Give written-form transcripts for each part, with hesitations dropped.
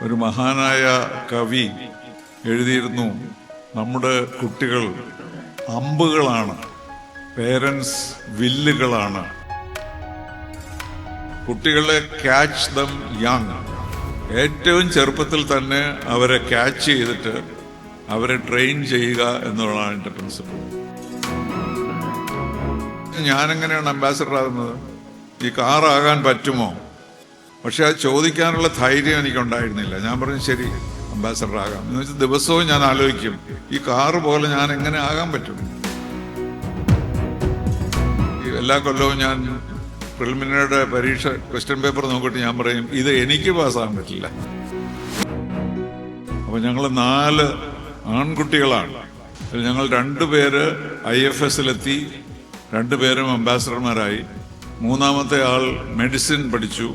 ഒരു മഹാനായ കവി എഴുതിയിരുന്നു, നമ്മുടെ കുട്ടികൾ അമ്പുകളാണ്, പേരൻസ് വില്ലുകളാണ്. കുട്ടികളെ ക്യാച്ച് ദം യങ്, ഏറ്റവും ചെറുപ്പത്തിൽ തന്നെ അവരെ ക്യാച്ച് ചെയ്തിട്ട് അവരെ ട്രെയിൻ ചെയ്യുക എന്നുള്ളതാണ് എൻ്റെ പ്രിൻസിപ്പിൾ. ഞാനെങ്ങനെയാണ് അംബാസഡർ ആകുന്നത്? ഈ കാറാകാൻ പറ്റുമോ? പക്ഷെ അത് ചോദിക്കാനുള്ള ധൈര്യം എനിക്കുണ്ടായിരുന്നില്ല. ഞാൻ പറഞ്ഞു ശരി, അംബാസഡർ ആകാം എന്ന് വെച്ചാൽ ദിവസവും ഞാൻ ആലോചിക്കും, ഈ കാറ് പോലെ ഞാൻ എങ്ങനെ ആകാൻ പറ്റും? എല്ലാ കൊല്ലവും ഞാൻ പ്രിലിമിനറിയുടെ പരീക്ഷ ക്വസ്റ്റ്യൻ പേപ്പർ നോക്കിയിട്ട് ഞാൻ പറയും, ഇത് എനിക്ക് പാസ്സാകാൻ പറ്റില്ല. അപ്പൊ ഞങ്ങൾ 4 ആൺകുട്ടികളാണ്. ഞങ്ങൾ 2 പേര് IFSലെത്തി, 2 പേരും അംബാസഡർമാരായി. 3-മത്തെ ആൾ മെഡിസിൻ പഠിച്ചു,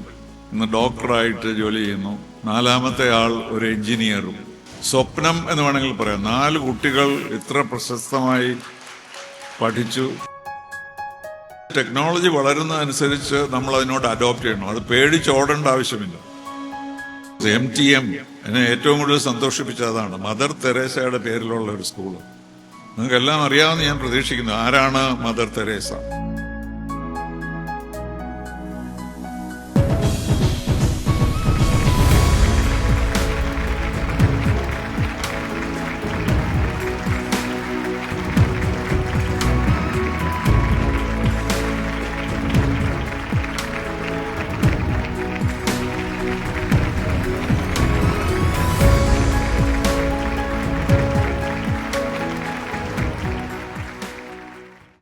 ഇന്ന് ഡോക്ടറായിട്ട് ജോലി ചെയ്യുന്നു. 4-മത്തെ ആൾ ഒരു എഞ്ചിനീയറും. സ്വപ്നം എന്ന് വേണമെങ്കിൽ പറയാം. 4 കുട്ടികൾ ഇത്ര പ്രശസ്തമായി പഠിച്ചു. ടെക്നോളജി വളരുന്നതനുസരിച്ച് നമ്മൾ അതിനോട് അഡോപ്റ്റ് ചെയ്യണം. അത് പേടിച്ചോടേണ്ട ആവശ്യമില്ല. MTM എന്നെ ഏറ്റവും കൂടുതൽ സന്തോഷിപ്പിച്ചതാണ്. മദർ തെരേസയുടെ പേരിലുള്ള ഒരു സ്കൂള്. നിങ്ങൾക്ക് എല്ലാം അറിയാമെന്ന് ഞാൻ പ്രതീക്ഷിക്കുന്നു. ആരാണ് മദർ തെരേസ?